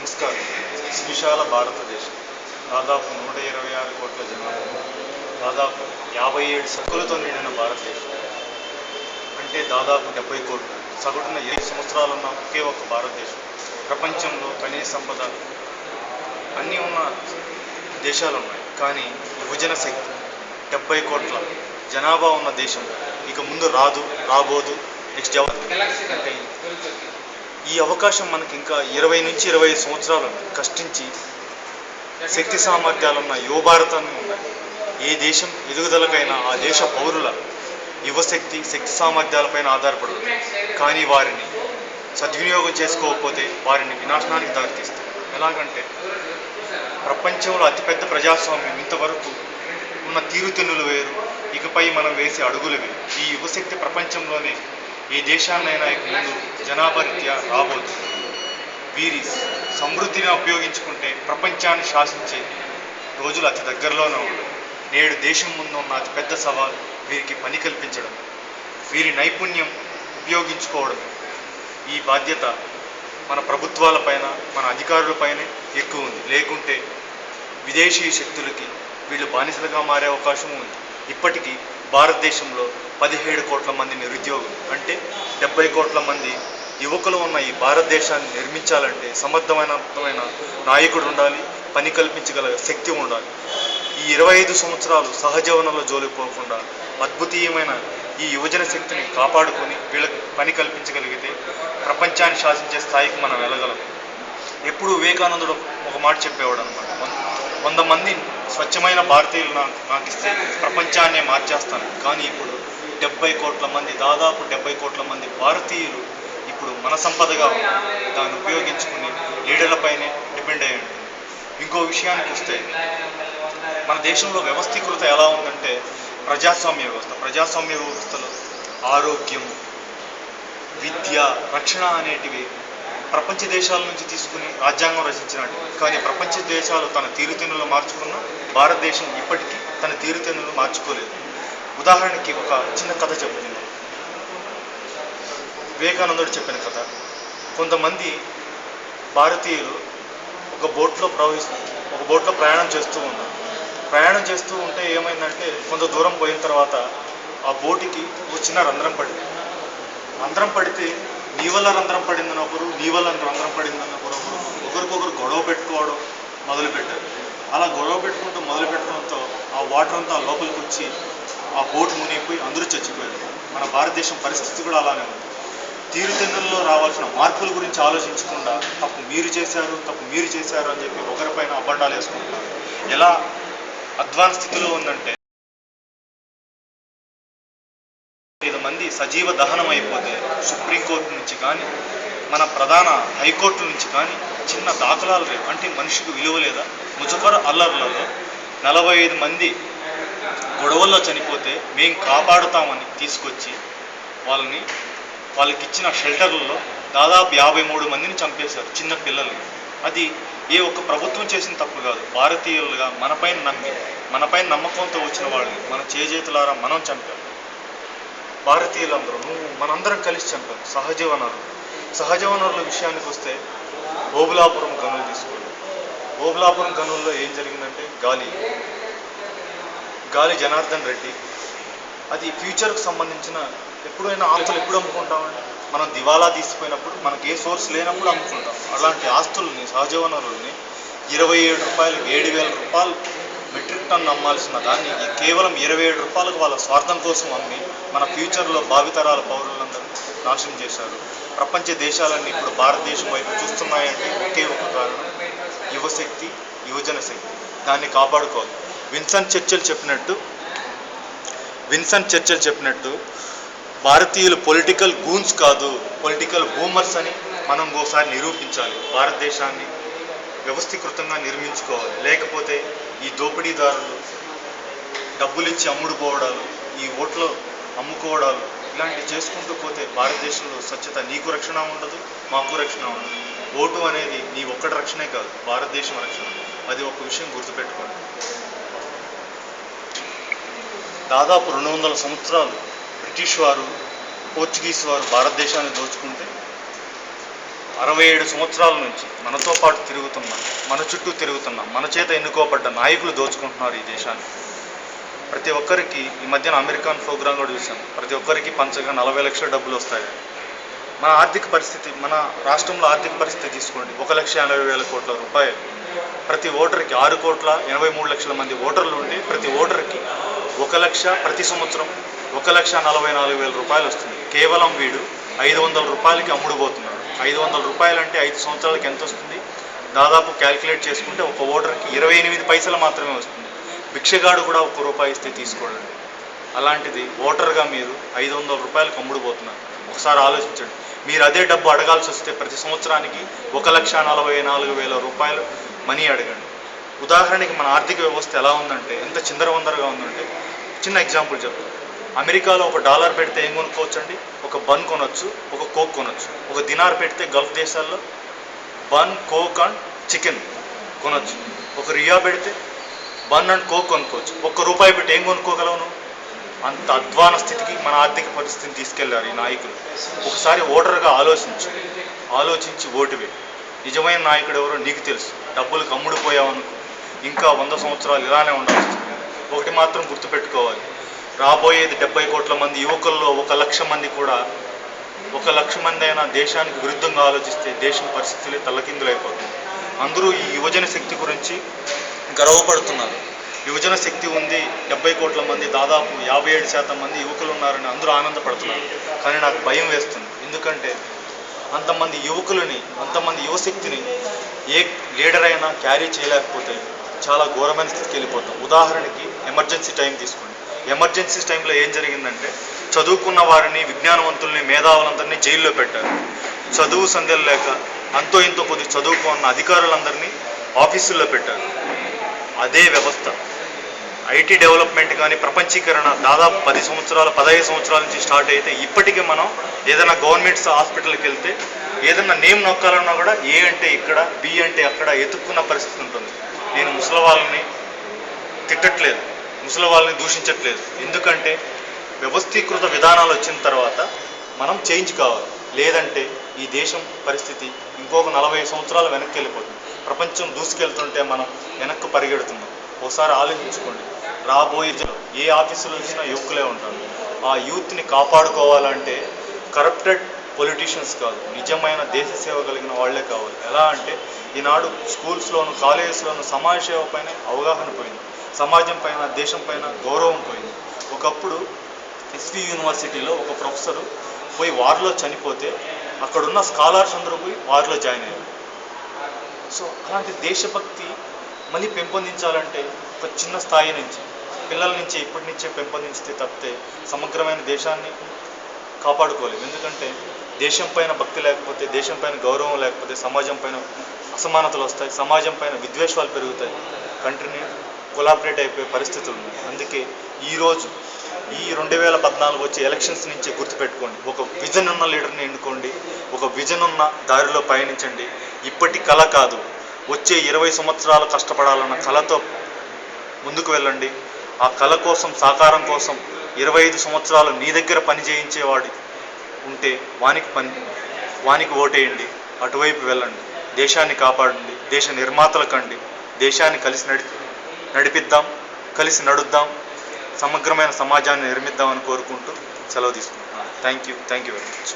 నమస్కారం. సువిశాల భారతదేశం, దాదాపు 126 కోట్ల జనాభా, దాదాపు 57 సక్కులతో నిండిన భారతదేశం. అంటే దాదాపు 70 కోట్లు. సగటున 7 సంవత్సరాలున్న ఒకే ఒక్క భారతదేశం. ప్రపంచంలో ఖనిజ సంపద అన్నీ ఉన్న దేశాలు ఉన్నాయి, కానీ యువజన శక్తి 70 కోట్ల జనాభా ఉన్న దేశం ఇక ముందు రాబోదు. నెక్స్ట్ అంటే ఈ అవకాశం మనకి ఇంకా 20 నుంచి 25 సంవత్సరాలు కష్టించి శక్తి సామర్థ్యాలున్న యువ భారతాన్ని ఉన్నాయి. ఏ దేశం ఎదుగుదలకైనా ఆ దేశ పౌరుల యువశక్తి శక్తి సామర్థ్యాలపైన ఆధారపడదు. కానీ వారిని సద్వినియోగం చేసుకోకపోతే వారిని వినాశనానికి దారితీస్తుంది. ఎలాగంటే ప్రపంచంలో అతిపెద్ద ప్రజాస్వామ్యం ఇంతవరకు ఉన్న తీరుతెన్నులు వేరు, ఇకపై మనం వేసే అడుగులు వేరు. ఈ యువశక్తి ప్రపంచంలోనే ఏ దేశాన్నైనా ఇక ముందు జనాభా రీత్యా రాబోతుంది. వీరి సమృద్ధిని ఉపయోగించుకుంటే ప్రపంచాన్ని శాసించే రోజులు అతి దగ్గరలోనే ఉన్నాయి. నేడు దేశం ముందు ఉన్న అతిపెద్ద సవాల్ వీరికి పని కల్పించడం, వీరి నైపుణ్యం ఉపయోగించుకోవడం. ఈ బాధ్యత మన ప్రభుత్వాలపైన, మన అధికారులపైనే ఎక్కువ ఉంది. లేకుంటే విదేశీ శక్తులకి వీళ్ళు బానిసలుగా మారే అవకాశం ఉంది. ఇప్పటికీ భారతదేశంలో 17 కోట్ల మంది నిరుద్యోగులు, అంటే 70 కోట్ల మంది యువకులు ఉన్న ఈ భారతదేశాన్ని నిర్మించాలంటే సమర్థమైన నాయకుడు ఉండాలి, పని కల్పించగల శక్తి ఉండాలి. ఈ 25 సంవత్సరాలు సహజ వనరుల జోలికి పోకుండా అద్భుతీయమైన ఈ యువజన శక్తిని కాపాడుకొని వీళ్ళకి పని కల్పించగలిగితే ప్రపంచాన్ని శాసించే స్థాయికి మనం వెళ్ళగలం. ఎప్పుడు వివేకానందుడు ఒక మాట చెప్పేవాడు అనమాట, 100 మంది స్వచ్ఛమైన భారతీయులు నాకు ఇస్తే ప్రపంచాన్నే మార్చేస్తాను. కానీ ఇప్పుడు 70 కోట్ల మంది, దాదాపు 70 కోట్ల మంది భారతీయులు ఇప్పుడు మన సంపదగా దాన్ని ఉపయోగించుకుని లీడర్లపైనే డిపెండ్ అయ్యి ఉంటుంది. ఇంకో విషయానికి వస్తే మన దేశంలో వ్యవస్థీకృత ఎలా ఉందంటే ప్రజాస్వామ్య వ్యవస్థలో ఆరోగ్యం, విద్య, రక్షణ అనేటివి ప్రపంచ దేశాల నుంచి తీసుకుని రాజ్యాంగం రచించినట్టు. కానీ ప్రపంచ దేశాలు తన తీరుతెన్నులు మార్చుకున్న భారతదేశం ఇప్పటికీ తన తీరుతెన్నులు మార్చుకోలేదు. ఉదాహరణకి ఒక చిన్న కథ చెప్తున్నాను. వివేకానందుడు చెప్పిన కథ. కొంతమంది భారతీయులు ఒక బోట్లో ప్రయాణం చేస్తూ ఉంటే ఏమైందంటే కొంత దూరం పోయిన తర్వాత ఆ బోటుకి ఒక చిన్న రంధ్రం పడితే నీ వల్ల రంధ్రం పడిందని ఒకరు, నీ వల్ల రంధ్రం పడిందని ఒకరికొకరు గొడవ పెట్టుకోవడం మొదలుపెట్టారు. అలా గొడవ పెట్టుకుంటూ మొదలుపెట్టడంతో ఆ వాటర్ అంతా లోపలికి వచ్చి ఆ బోటు మునిగిపోయి అందరూ చచ్చిపోయారు. మన భారతదేశం పరిస్థితి కూడా అలానే ఉంది. తీరుతెన్నుల్లో రావాల్సిన మార్పుల గురించి ఆలోచించకుండా తప్పు మీరు చేశారు అని చెప్పి ఒకరిపైన అబండాలు వేసుకుంటున్నారు. ఎలా అధ్వాన స్థితిలో ఉందంటే 5 మంది సజీవ దహనం అయిపోతే సుప్రీంకోర్టు నుంచి కానీ మన ప్రధాన హైకోర్టు నుంచి కానీ చిన్న దాఖలాలు లేవు. అంటే మనిషికి విలువ లేదా? ముజఫర్ అల్లర్లలో 45 మంది గొడవల్లో చనిపోతే మేము కాపాడుతామని తీసుకొచ్చి వాళ్ళకి ఇచ్చిన షెల్టర్లలో దాదాపు 53 మందిని చంపేశారు, చిన్న పిల్లలు. అది ఏ ఒక్క ప్రభుత్వం చేసిన తప్పు కాదు. భారతీయులుగా మనపైన నమ్మకంతో వచ్చిన వాళ్ళని మన చేజేతులారా మనం చంపాం. భారతీయులందరూ మనందరం కలిసి చంపాం. సహజ వనరుల విషయానికి వస్తే ఓబులాపురం గనులు తీసుకోండి. ఓబులాపురం గనుల్లో ఏం జరిగిందంటే గాలి జనార్దన్ రెడ్డి, అది ఫ్యూచర్కు సంబంధించిన ఎప్పుడైనా ఆస్తులు ఎప్పుడు అమ్ముకుంటామండి? మనం దివాలా తీసిపోయినప్పుడు, మనకి ఏ సోర్స్ లేనప్పుడు అమ్ముకుంటాం. అలాంటి ఆస్తుల్ని, సహజ వనరుల్ని 7,000 రూపాయలు మెట్రిక్ టన్ అమ్మాల్సిన దాన్ని కేవలం 27 రూపాయలకు వాళ్ళ స్వార్థం కోసం అమ్మి మన ఫ్యూచర్లో భావితరాల పౌరులందరూ నాశనం చేశారు. ప్రపంచ దేశాలన్నీ ఇప్పుడు భారతదేశం వైపు చూస్తున్నాయంటే ఒకే ఒక కారణం, యువజన శక్తి. దాన్ని కాపాడుకోవాలి. విన్స్టన్ చర్చిల్ చెప్పినట్టు భారతీయులు పొలిటికల్ గూన్స్ కాదు, పొలిటికల్ బూమర్స్ అని మనం ఒకసారి నిరూపించాలి. భారతదేశాన్ని వ్యవస్థీకృతంగా నిర్మించుకోవాలి. లేకపోతే ఈ దోపిడీదారులు డబ్బులు ఇచ్చి అమ్ముడుపోవడాలు, ఈ ఓట్లు అమ్ముకోవడాలు ఇలాంటివి చేసుకుంటూ పోతే భారతదేశంలో స్వచ్ఛత, నీకు రక్షణ ఉండదు, మాకు రక్షణ ఉండదు. ఓటు అనేది నీ ఒక్కటి రక్షణే కాదు, భారతదేశం రక్షణ. అది ఒక విషయం గుర్తుపెట్టుకోండి. దాదాపు 200 సంవత్సరాలు బ్రిటిష్ వారు, పోర్చుగీస్ వారు భారతదేశాన్ని దోచుకుంటే 67 సంవత్సరాల నుంచి మనతో పాటు తిరుగుతున్న, మన చుట్టూ తిరుగుతున్న, మన చేత ఎన్నుకోబడ్డ నాయకులు దోచుకుంటున్నారు ఈ దేశాన్ని. ప్రతి ఒక్కరికి ఈ మధ్యన అమెరికన్ ప్రోగ్రాం కూడా చూసాం, ప్రతి ఒక్కరికి పంచగా 40 లక్షల డబ్బులు వస్తాయి. మన ఆర్థిక పరిస్థితి, మన రాష్ట్రంలో ఆర్థిక పరిస్థితి తీసుకోండి, 1,80,000 కోట్ల రూపాయలు. ప్రతి ఓటర్కి 6,83,00,000 మంది ఓటర్లు ఉండి ప్రతి ఓటర్కి 1 లక్ష, ప్రతి సంవత్సరం 1,44,000 రూపాయలు వస్తుంది. కేవలం వీడు 500 రూపాయలకి అమ్ముడుపోతున్నాడు. 500 రూపాయలు అంటే 5 సంవత్సరాలకి ఎంత వస్తుంది? దాదాపు క్యాల్కులేట్ చేసుకుంటే ఒక ఓటర్కి 28 పైసలు మాత్రమే వస్తుంది. భిక్షగాడు కూడా 1 రూపాయి ఇస్తే తీసుకోండి. అలాంటిది ఓటర్గా మీరు 500 రూపాయలకు అమ్ముడుపోతున్నారు. ఒకసారి ఆలోచించండి. మీరు అదే డబ్బు అడగాల్సి వస్తే ప్రతి సంవత్సరానికి 1,44,000 రూపాయలు మనీ అడగండి. ఉదాహరణకి మన ఆర్థిక వ్యవస్థ ఎలా ఉందంటే, ఎంత చిందరవందరగా ఉందంటే, చిన్న ఎగ్జాంపుల్ చెప్తాను. అమెరికాలో $1 పెడితే ఏం కొనుక్కోవచ్చు అండి? ఒక బన్ కొనొచ్చు, ఒక కోక్ కొనొచ్చు. ఒక దినార్ పెడితే గల్ఫ్ దేశాల్లో బన్, కోక్ అండ్ చికెన్ కొనొచ్చు. ఒక రియా పెడితే బన్ అండ్ కోక్ కొనుక్కోవచ్చు. ₹1 పెట్టి ఏం కొనుక్కోగలవు నువ్వు? అంత అధ్వాన స్థితికి మన ఆర్థిక పరిస్థితిని తీసుకెళ్లారు ఈ నాయకులు. ఒకసారి ఓటర్గా ఆలోచించి ఓటు వేయి. నిజమైన నాయకుడు ఎవరో నీకు తెలుసు. డబ్బులకు అమ్ముడుపోయావనుకో ఇంకా 100 సంవత్సరాలు ఇలానే ఉండాల్సి. ఒకటి మాత్రం గుర్తుపెట్టుకోవాలి, రాబోయేది 70 కోట్ల మంది యువకుల్లో 1 లక్ష మంది కూడా, 1 లక్ష మంది అయినా దేశానికి విరుద్ధంగా ఆలోచిస్తే దేశం పరిస్థితులే తల్లకిందులైపోతుంది. అందరూ ఈ యువజన శక్తి గురించి గర్వపడుతున్నారు. యువజన శక్తి ఉంది, 70 కోట్ల మంది, దాదాపు 57% మంది యువకులు ఉన్నారని అందరూ ఆనందపడుతున్నారు. కానీ నాకు భయం వేస్తుంది. ఎందుకంటే అంతమంది యువకులని, అంతమంది యువశక్తిని ఏ లీడర్ అయినా క్యారీ చేయలేకపోతే చాలా ఘోరమైన స్థితికి వెళ్ళిపోతాం. ఉదాహరణకి ఎమర్జెన్సీ టైం తీసుకోండి. ఎమర్జెన్సీ టైంలో ఏం జరిగిందంటే, చదువుకున్న వారిని, విజ్ఞానవంతుల్ని, మేధావులందరినీ జైల్లో పెట్టారు. చదువు సంధ్యలు లేక అంతో ఇంతో కొద్ది చదువుకున్న అధికారులందరినీ ఆఫీసుల్లో పెట్టారు. అదే వ్యవస్థ ఐటీ డెవలప్మెంట్ కానీ ప్రపంచీకరణ దాదాపు 15 సంవత్సరాల నుంచి స్టార్ట్ అయితే ఇప్పటికీ మనం ఏదైనా గవర్నమెంట్ హాస్పిటల్కి వెళ్తే ఏదైనా నేమ్ నొక్కాలన్నా కూడా ఏ అంటే ఇక్కడ, బి అంటే అక్కడ ఎత్తుక్కున్న పరిస్థితి ఉంటుంది. నేను ముసలి వాళ్ళని తిట్టట్లేదు, ముసలి వాళ్ళని దూషించట్లేదు. ఎందుకంటే వ్యవస్థీకృత విధానాలు వచ్చిన తర్వాత మనం చేంజ్ కావాలి. లేదంటే ఈ దేశం పరిస్థితి ఇంకొక 40 సంవత్సరాలు వెనక్కి వెళ్ళిపోతుంది. ప్రపంచం దూసుకెళ్తుంటే మనం వెనక్కి పరిగెడుతున్నాం. ఒకసారి ఆలోచించుకోండి. రాబోయే ఏ ఆఫీసులో వచ్చినా యువకులే ఉంటారు. ఆ యూత్ని కాపాడుకోవాలంటే కరప్టెడ్ పొలిటీషియన్స్ కాదు, నిజమైన దేశ సేవ కలిగిన వాళ్లే కావాలి. ఎలా అంటే ఈనాడు స్కూల్స్లోను, కాలేజెస్లోను సమాజ సేవ పైన అవగాహన పోయింది, సమాజం పైన, దేశం పైన గౌరవం పోయింది. ఒకప్పుడు ఎస్వి యూనివర్సిటీలో ఒక ప్రొఫెసరు పోయి వార్లో చనిపోతే అక్కడున్న స్కాలర్స్ అందరూ పోయి వార్లో జాయిన్ అయ్యారు. సో అలాంటి దేశభక్తి మళ్ళీ పెంపొందించాలంటే ఒక చిన్న స్థాయి నుంచి, పిల్లల నుంచి ఇప్పటి నుంచే పెంపొందించితే తప్పితే సమగ్రమైన దేశాన్ని కాపాడుకోలేము. ఎందుకంటే దేశం పైన భక్తి లేకపోతే, దేశం పైన గౌరవం లేకపోతే సమాజం పైన అసమానతలు వస్తాయి, సమాజం పైన విద్వేషాలు పెరుగుతాయి, కంట్రీని కొలాబరేట్ అయిపోయే పరిస్థితులు ఉన్నాయి. అందుకే ఈరోజు ఈ 2014 వచ్చే ఎలక్షన్స్ నుంచే గుర్తుపెట్టుకోండి, ఒక విజన్ ఉన్న లీడర్ని ఎన్నుకోండి, ఒక విజన్ ఉన్న దారిలో పయనించండి. ఇప్పటి కళ కాదు, వచ్చే 20 సంవత్సరాలు కష్టపడాలన్న కళతో ముందుకు వెళ్ళండి. ఆ కళ కోసం, సాకారం కోసం 25 సంవత్సరాలు నీ దగ్గర పని చేయించేవాడు ఉంటే వానికి ఓటేయండి, అటువైపు వెళ్ళండి, దేశాన్ని కాపాడండి, దేశ నిర్మాతలు కండి, దేశాన్ని కలిసి నడిపిద్దాం, కలిసి నడుద్దాం, సమగ్రమైన సమాజాన్ని నిర్మిద్దామని కోరుకుంటూ సెలవు తీసుకుంటున్నాను. Thank you very much.